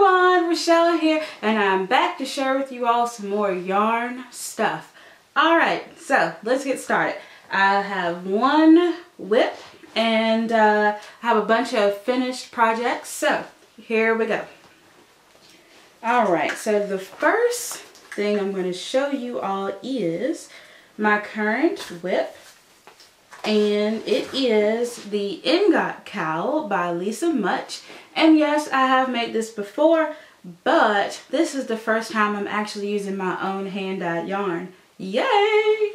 everyone, Rochelle here, and I'm back to share with you all some more yarn stuff. Alright, so let's get started. I have one whip and I have a bunch of finished projects, so here we go. Alright, so the first thing I'm going to show you all is my current whip, and it is the Ingot Cowl by Lisa Much. And yes, I have made this before, but this is the first time I'm actually using my own hand-dyed yarn. Yay!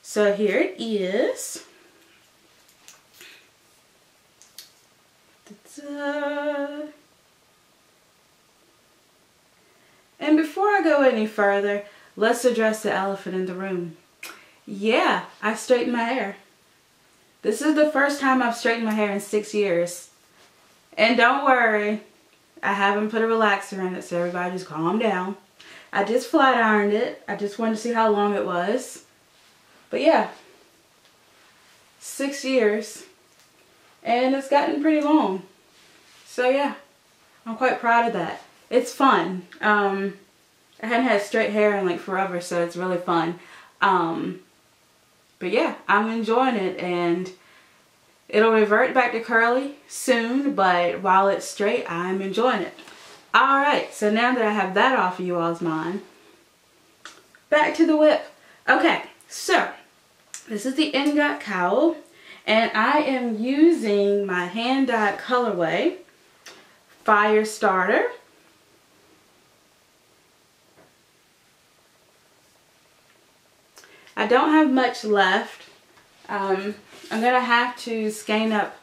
So here it is. Ta-da. And before I go any further, let's address the elephant in the room. Yeah, I straightened my hair. This is the first time I've straightened my hair in 6 years. And don't worry, I haven't put a relaxer in it, so everybody just calm down. I just flat ironed it. I just wanted to see how long it was. But yeah, 6 years. And it's gotten pretty long. So yeah, I'm quite proud of that. It's fun. I hadn't had straight hair in like forever, so it's really fun. But yeah, I'm enjoying it, and it'll revert back to curly soon, but while it's straight, I'm enjoying it. Alright, so now that I have that off of you all's mind, back to the whip. Okay, so this is the Ingot Cowl, and I am using my hand-dyed colorway, Firestarter. I don't have much left. I'm going to have to skein up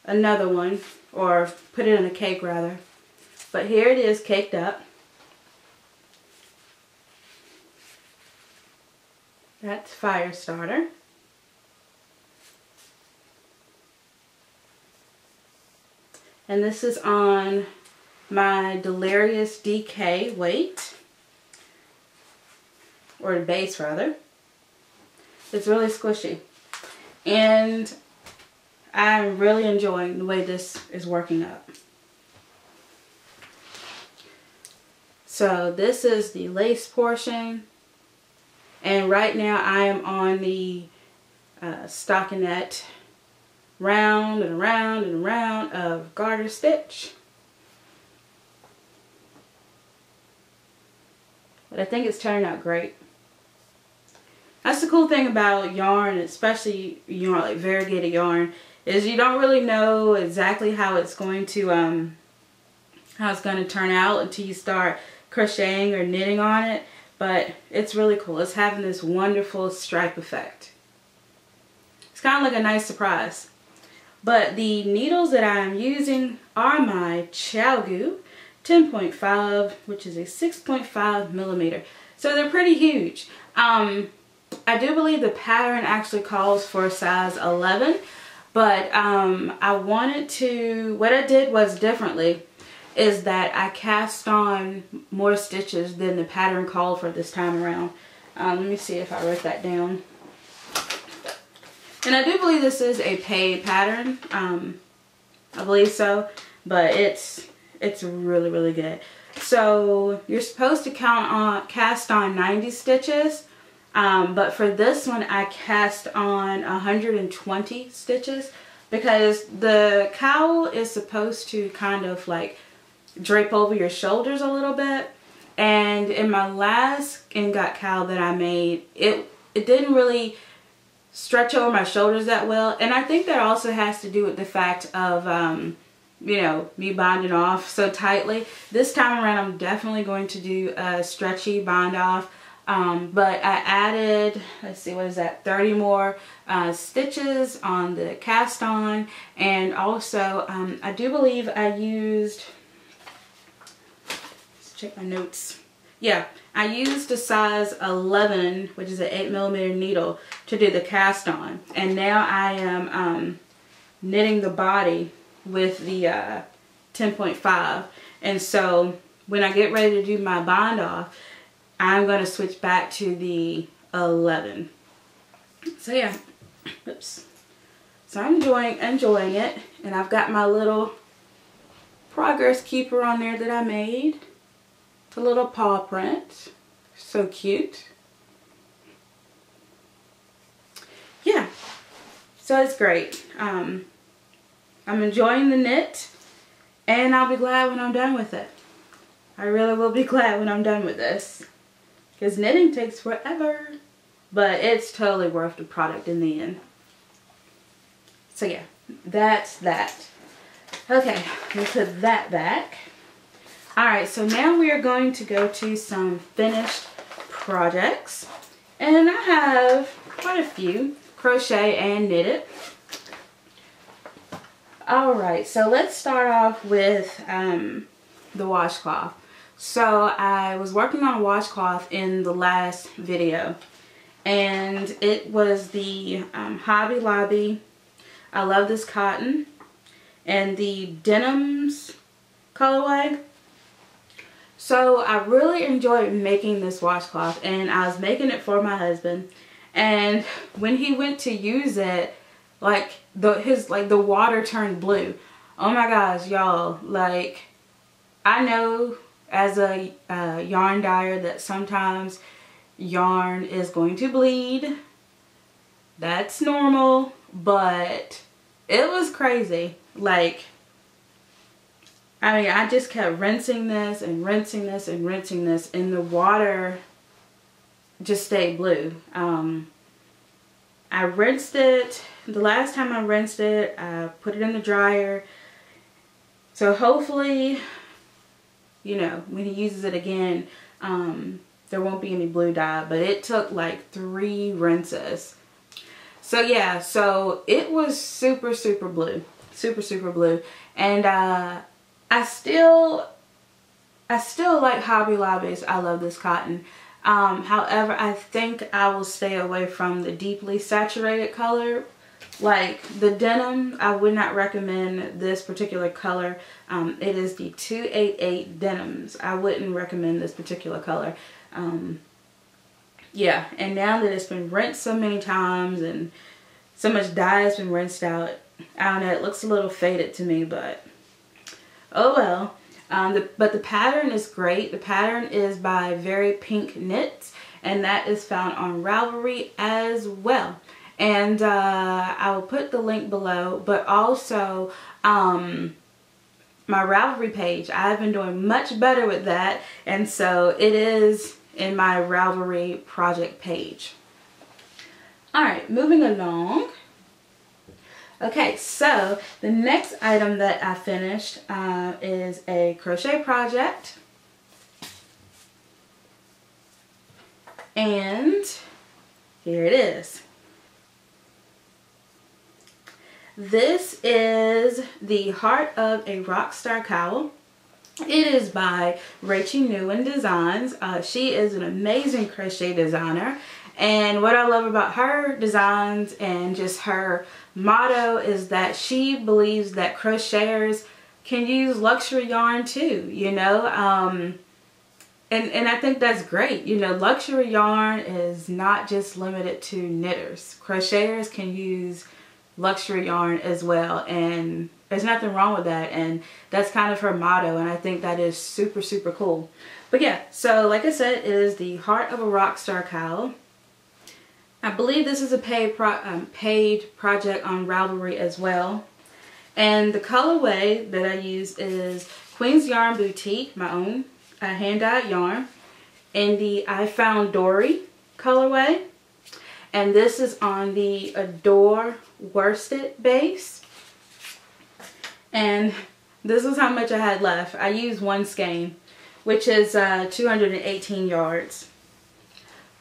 another one, or put it in a cake rather. But here it is caked up. That's Firestarter. And this is on my Delirious DK weight, or the base rather. It's really squishy, and I'm really enjoying the way this is working up. So this is the lace portion, and right now I am on the stockinette round and around and around of garter stitch. But I think it's turning out great. That's the cool thing about yarn, especially, you know, like variegated yarn, is you don't really know exactly how it's going to turn out until you start crocheting or knitting on it. But it's really cool. It's having this wonderful stripe effect. It's kind of like a nice surprise. But the needles that I'm using are my Chalgu 10.5, which is a 6.5 millimeter. So they're pretty huge. I do believe the pattern actually calls for a size 11, but I wanted to, what I did was differently, is that I cast on more stitches than the pattern called for this time around. Let me see if I wrote that down. And I do believe this is a paid pattern. I believe so, but it's really, really good. So you're supposed to cast on 90 stitches. But for this one, I cast on 120 stitches because the cowl is supposed to kind of like drape over your shoulders a little bit. And in my last Ingot Cowl that I made, it didn't really stretch over my shoulders that well. And I think that also has to do with the fact of, you know, me binding off so tightly. This time around, I'm definitely going to do a stretchy bind off. But I added, let's see, what is that, 30 more stitches on the cast on, and also I do believe I used, let's check my notes, yeah, I used a size 11, which is an 8 millimeter needle, to do the cast on, and now I am knitting the body with the 10.5, and so when I get ready to do my bind off, I'm going to switch back to the 11. So yeah, oops. So I'm enjoying it, and I've got my little progress keeper on there that I made. The little paw print. So cute. Yeah. So it's great. I'm enjoying the knit. And I'll be glad when I'm done with it. I really will be glad when I'm done with this. Because knitting takes forever. But it's totally worth the product in the end. So yeah, that's that. Okay, let me put that back. Alright, so now we are going to go to some finished projects. And I have quite a few. Crochet and knitted. Alright, so let's start off with the washcloth. So I was working on a washcloth in the last video. And it was the Hobby Lobby. I love this cotton. And the denims colorway. So I really enjoyed making this washcloth. And I was making it for my husband. And when he went to use it, like the water turned blue. Oh my gosh, y'all, like I know as a yarn dyer that sometimes yarn is going to bleed. That's normal, but it was crazy. Like, I mean, I just kept rinsing this and rinsing this and rinsing this, and the water just stayed blue. I rinsed it. The last time I rinsed it, I put it in the dryer. So hopefully, you know, when he uses it again, there won't be any blue dye. But it took like 3 rinses. So yeah, so it was super, super blue. Super, super blue. And I still like Hobby Lobbies. I love this cotton. However, I think I will stay away from the deeply saturated color. Like the denim, I would not recommend this particular color. It is the 288 denims. I wouldn't recommend this particular color. Yeah, and now that it's been rinsed so many times and so much dye has been rinsed out, I don't know, it looks a little faded to me, but oh well. But the pattern is great. The pattern is by Very Pink Knits, and that is found on Ravelry as well. And I will put the link below, but also my Ravelry page. I've been doing much better with that, and so it is in my Ravelry project page. Alright, moving along. Okay, so the next item that I finished is a crochet project. And here it is. This is the Heart of a Rockstar Cowl. It is by Rachie Nguyen Designs. She is an amazing crochet designer. And what I love about her designs and just her motto is that she believes that crocheters can use luxury yarn too, you know. And I think that's great. You know, luxury yarn is not just limited to knitters. Crocheters can use luxury yarn as well, and there's nothing wrong with that, and that's kind of her motto, and I think that is super, super cool. But yeah, so like I said, it is the Heart of a Rockstar Cowl. I believe this is a paid project on Ravelry as well. And the colorway that I use is Queen's Yarn Boutique, my own hand-dyed yarn, in the I Found Dory colorway. And this is on the Adore worsted base. And this is how much I had left. I used 1 skein, which is 218 yards.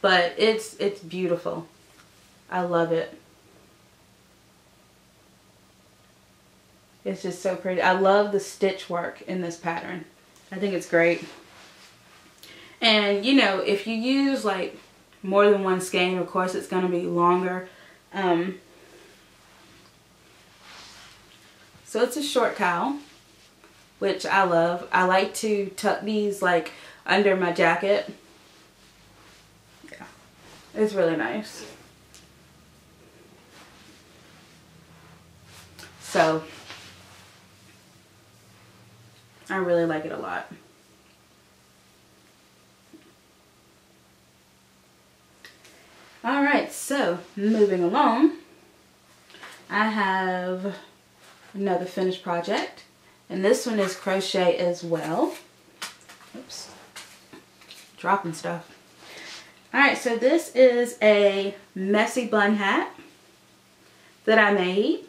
But it's beautiful. I love it. It's just so pretty. I love the stitch work in this pattern. I think it's great. And you know, if you use like more than 1 skein, of course it's going to be longer. So it's a short cowl, which I love. I like to tuck these like under my jacket. Yeah, it's really nice. So I really like it a lot. Alright, so moving along, I have another finished project, and this one is crochet as well. Oops, dropping stuff. Alright, so this is a messy bun hat that I made.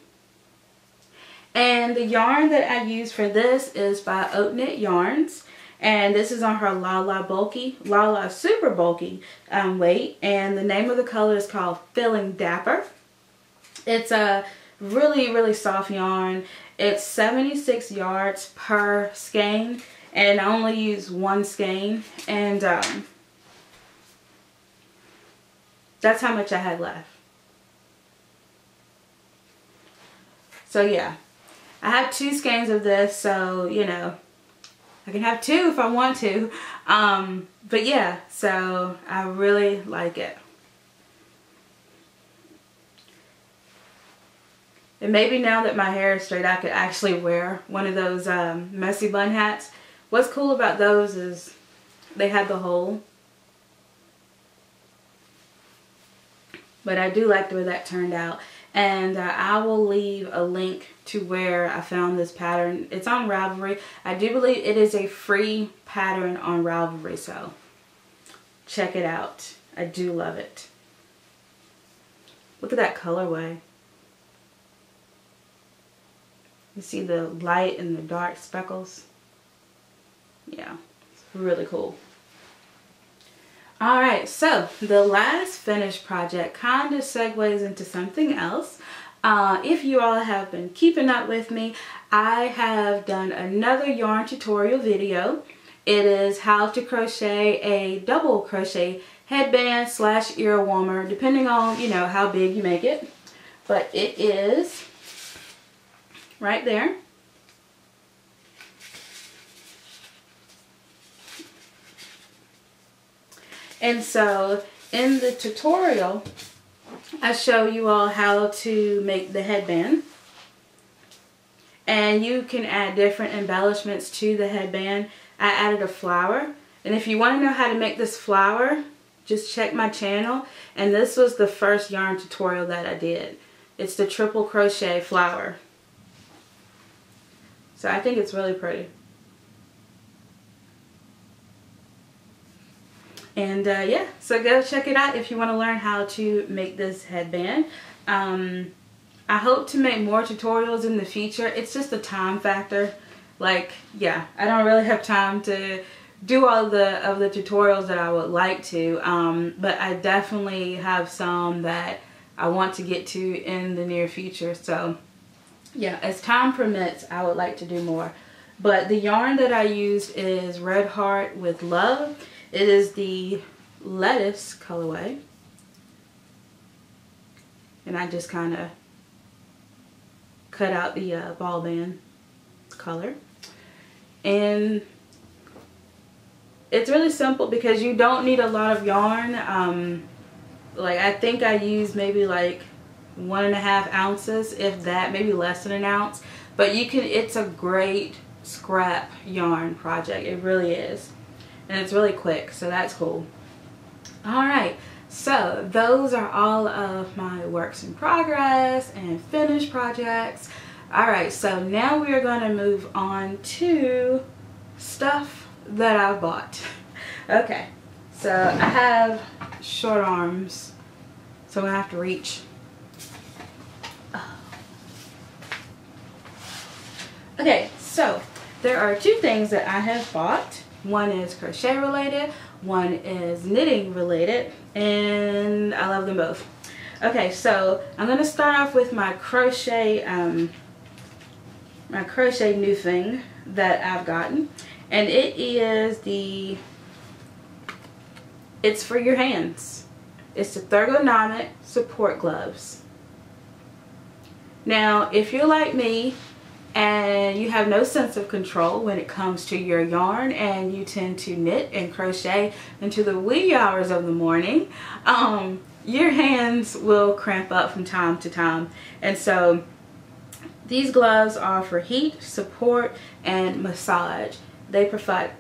And the yarn that I use for this is by Oat Knit Yarns. And this is on her Lala Super Bulky weight. And the name of the color is called Feeling Dapper. It's a really, really soft yarn. It's 76 yards per skein. And I only use one skein. And that's how much I had left. So yeah, I have 2 skeins of this, so you know, I can have 2 if I want to. But yeah, so I really like it. And maybe now that my hair is straight, I could actually wear one of those messy bun hats. What's cool about those is they have the hole. But I do like the way that turned out. And I will leave a link to where I found this pattern. It's on Ravelry. I do believe it is a free pattern on Ravelry, so check it out. I do love it. Look at that colorway. You see the light and the dark speckles? Yeah, it's really cool. Alright, so the last finished project kind of segues into something else. If you all have been keeping up with me, I have done another yarn tutorial video. It is how to crochet a double crochet headband / ear warmer, depending on, you know, how big you make it. But it is right there. And so in the tutorial, I show you all how to make the headband. And you can add different embellishments to the headband. I added a flower. And if you want to know how to make this flower, just check my channel. And this was the first yarn tutorial that I did. It's the triple crochet flower. So I think it's really pretty. And yeah, so go check it out if you want to learn how to make this headband. I hope to make more tutorials in the future. It's just a time factor. Like, yeah, I don't really have time to do all of the tutorials that I would like to. But I definitely have some that I want to get to in the near future. So yeah, as time permits, I would like to do more. But the yarn that I used is Red Heart with Love. It is the lettuce colorway, and I just kind of cut out the ball band color. And it's really simple because you don't need a lot of yarn. Like I think I used maybe like 1.5 ounces, if that, maybe less than an ounce. But you can, it's a great scrap yarn project. It really is. And it's really quick, so that's cool. Alright, so those are all of my works in progress and finished projects. Alright, so now we are going to move on to stuff that I bought. Okay, so I have short arms, so I'm going to have to reach. Okay, so there are 2 things that I have bought. One is crochet related, one is knitting related, and I love them both. Okay, so I'm going to start off with my crochet new thing that I've gotten, and it is it's for your hands. It's the ergonomic support gloves. Now, if you're like me, and you have no sense of control when it comes to your yarn, and you tend to knit and crochet into the wee hours of the morning, your hands will cramp up from time to time. And so These gloves are for heat, support, and massage. They provide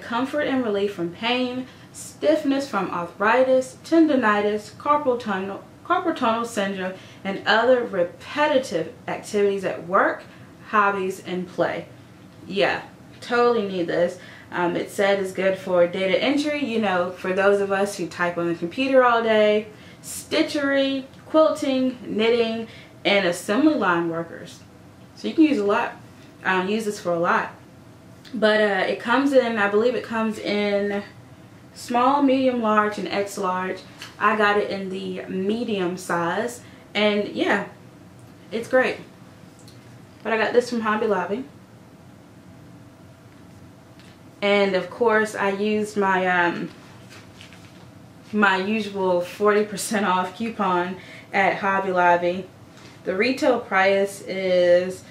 comfort and relief from pain, stiffness from arthritis, tendonitis, carpal tunnel syndrome, and other repetitive activities at work, hobbies, and play. Yeah, totally need this. It said it's good for data entry, you know, for those of us who type on the computer all day, stitchery, quilting, knitting, and assembly line workers. So you can use this for a lot. But it comes in, I believe it comes in small, medium, large, and X large. I got it in the medium size, and yeah, it's great. But I got this from Hobby Lobby. And of course I used my my usual 40% off coupon at Hobby Lobby. The retail price is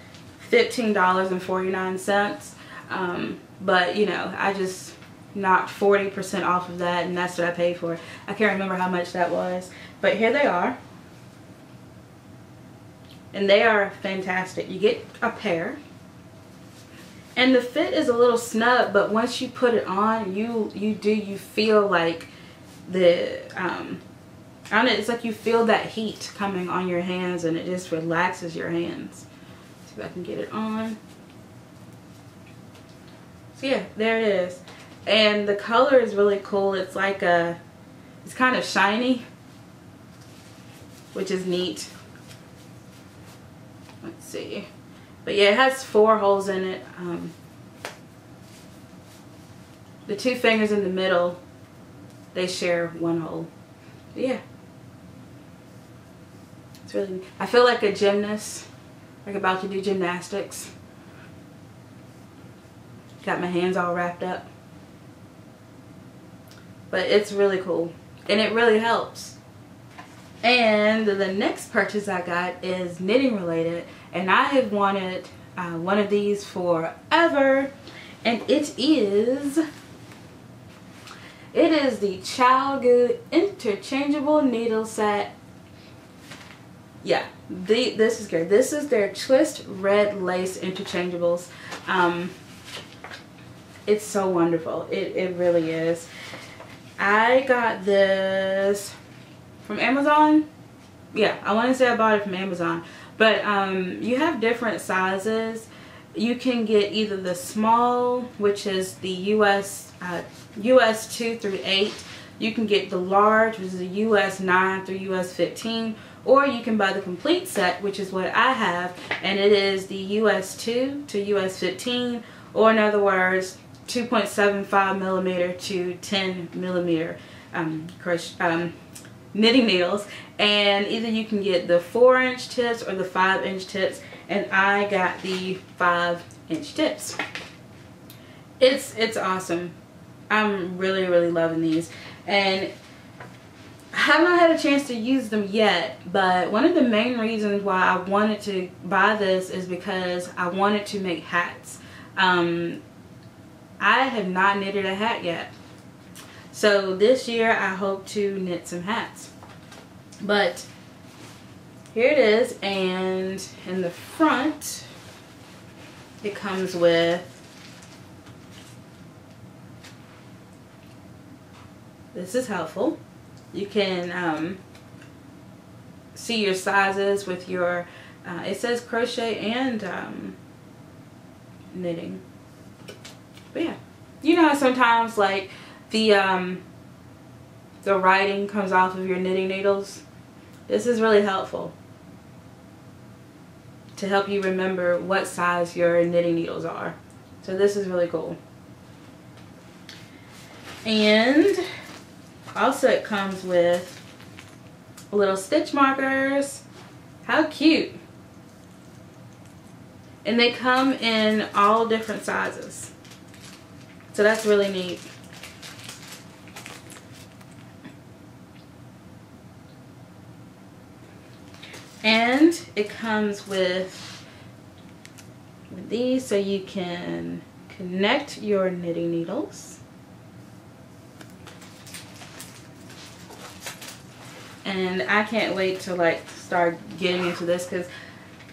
$15.49, but you know, I just knocked 40% off of that, and that's what I paid for. I can't remember how much that was, but here they are, and they are fantastic. You get a pair, and the fit is a little snug, but once you put it on, you feel like the I don't know, it's like you feel that heat coming on your hands, and it just relaxes your hands. See if I can get it on. So yeah, there it is. And the color is really cool. It's like it's kind of shiny, which is neat. Let's see. But yeah, it has 4 holes in it. The 2 fingers in the middle, they share 1 hole. But yeah. It's really neat. I feel like a gymnast, like about to do gymnastics. Got my hands all wrapped up. But it's really cool, and it really helps. And the next purchase I got is knitting related, and I have wanted one of these forever, and it is the ChildGoo Interchangeable Needle Set. Yeah, this is good. This is their twist red lace interchangeables. It's so wonderful. It really is. I got this from Amazon. Yeah, I want to say I bought it from Amazon. But you have different sizes. You can get either the small, which is the US 2 through 8. You can get the large, which is the US 9 through US 15. Or you can buy the complete set, which is what I have. And it is the US 2 to US 15. Or in other words, 2.75 millimeter to 10 millimeter knitting needles, and either you can get the 4-inch tips or the 5-inch tips, and I got the 5-inch tips. It's awesome. I'm really loving these, and I have not had a chance to use them yet, but one of the main reasons why I wanted to buy this is because I wanted to make hats. I have not knitted a hat yet. So this year I hope to knit some hats. But here it is, and in the front it comes with this is helpful. You can see your sizes with your it says crochet and knitting. But yeah, you know how sometimes like the writing comes off of your knitting needles? This is really helpful to help you remember what size your knitting needles are. So this is really cool. And also it comes with little stitch markers. How cute. And they come in all different sizes. So that's really neat. And it comes with these so you can connect your knitting needles. And I can't wait to like start getting into this, because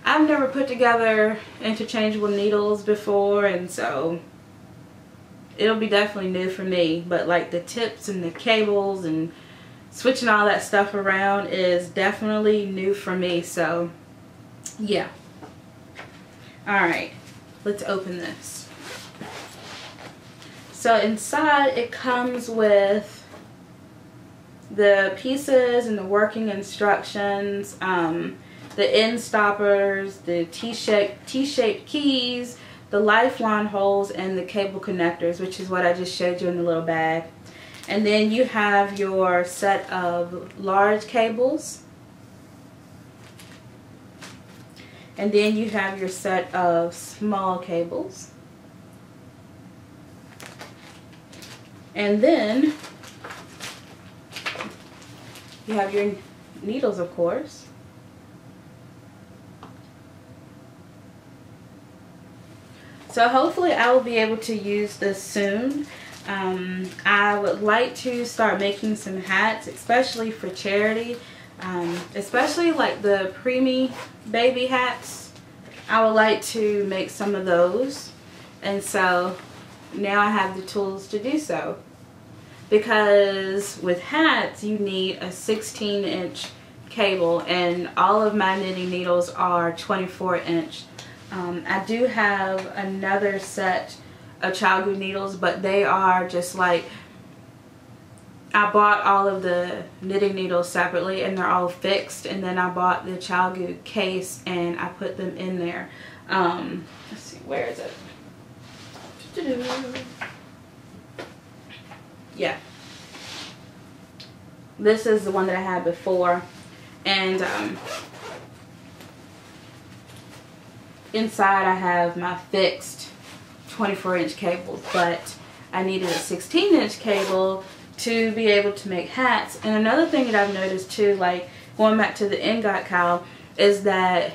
I've never put together interchangeable needles before, and so it'll be definitely new for me. But like the tips and the cables and switching all that stuff around is definitely new for me. So yeah. Alright, let's open this. So inside it comes with the pieces and the working instructions, the end stoppers, the T-shaped keys, the lifeline holes, and the cable connectors, which is what I just showed you in the little bag. And then you have your set of large cables. And then you have your set of small cables. And then you have your needles, of course. So hopefully I will be able to use this soon. I would like to start making some hats, especially for charity. Especially like the preemie baby hats. I would like to make some of those. And so now I have the tools to do so. Because with hats you need a 16-inch cable, and all of my knitting needles are 24-inch. I do have another set of ChalGoo needles, but they are just like, I bought all of the knitting needles separately and they're all fixed, and then I bought the ChalGoo case and I put them in there. Let's see, where is it? Yeah, this is the one that I had before, and inside I have my fixed 24-inch cables, but I needed a 16-inch cable to be able to make hats. And another thing that I've noticed too, like going back to the Ingot Cowl, is that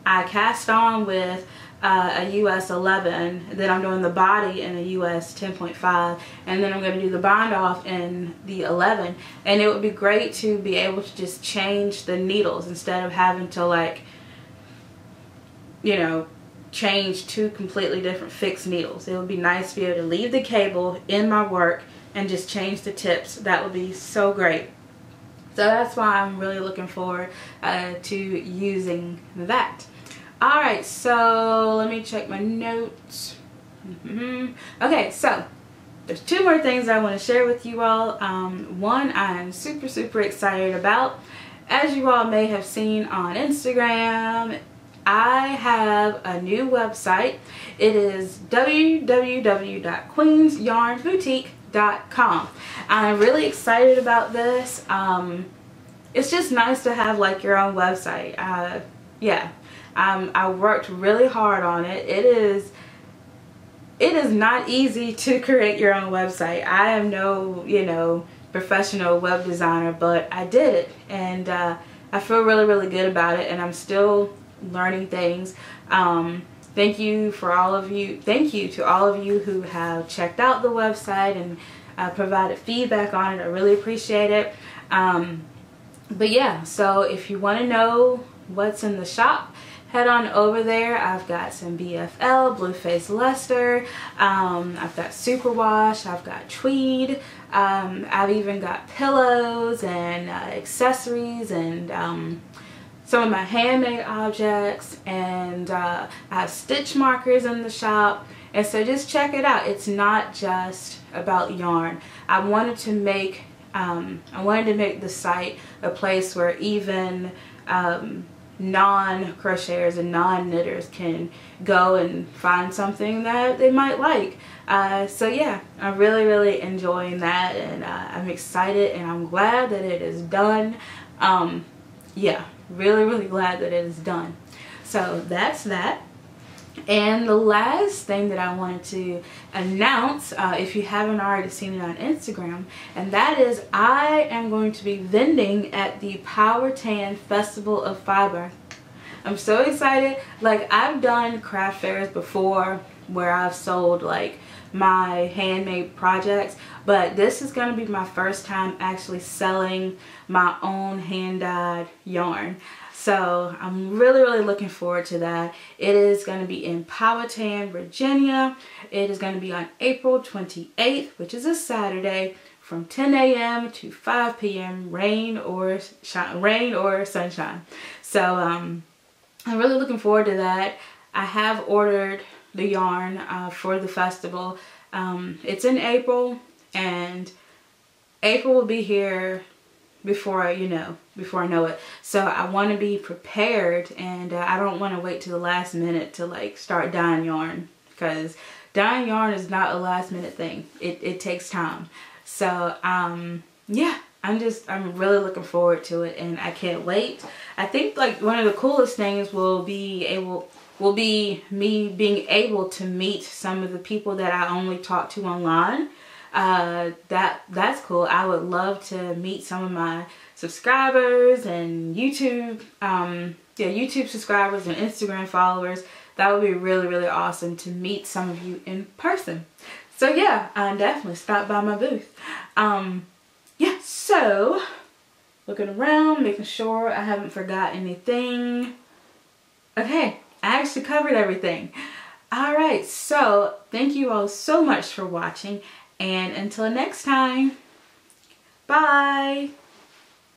I cast on with a US 11, then I'm doing the body in a US 10.5, and then I'm going to do the bind off in the 11. And it would be great to be able to just change the needles instead of having to, like, you know, change two completely different fixed needles. It would be nice to be able to leave the cable in my work and just change the tips. That would be so great. So that's why I'm really looking forward to using that. Alright, so let me check my notes. Okay, so there's two more things I want to share with you all. One I'm super excited about. As you all may have seen on Instagram, I have a new website. It is www.queensyarnboutique.com. I'm really excited about this. It's just nice to have like your own website. Yeah. I worked really hard on it. It is not easy to create your own website. I am no, you know, professional web designer, but I did it, and I feel really good about it, and I'm still learning things. Thank you to all of you who have checked out the website and provided feedback on it. I really appreciate it. But yeah, so if you want to know what's in the shop, head on over there. I've got some BFL, Blueface Luster, I've got Superwash, I've got Tweed, I've even got pillows and accessories, and some of my handmade objects, and I have stitch markers in the shop. And so just check it out. It's not just about yarn. I wanted to make the site a place where even non-crocheters and non-knitters can go and find something that they might like. So yeah, I'm really enjoying that, and I'm excited, and I'm glad that it is done. Yeah, really glad that it is done. So that's that. And the last thing that I wanted to announce, if you haven't already seen it on Instagram, and that is I am going to be vending at the Powhatan Festival of Fiber. I'm so excited. Like, I've done craft fairs before where I've sold like my handmade projects, but this is going to be my first time actually selling my own hand-dyed yarn. So I'm really looking forward to that. It is going to be in Powhatan, Virginia. It is going to be on April 28th, which is a Saturday, from 10 a.m. to 5 p.m. rain or sunshine. So I'm really looking forward to that. I have ordered the yarn for the festival. It's in April, and April will be here before I know it. So I want to be prepared, and I don't want to wait to the last minute to like start dyeing yarn, because dyeing yarn is not a last minute thing. It takes time. So yeah, I'm really looking forward to it, and I can't wait. I think like one of the coolest things will be me being able to meet some of the people that I only talk to online. That's cool. I would love to meet some of my subscribers and YouTube subscribers and Instagram followers. That would be really awesome to meet some of you in person. So yeah, definitely stop by my booth. Yeah, so looking around, making sure I haven't forgot anything. Okay, I actually covered everything. Alright, so thank you all so much for watching, and until next time, bye!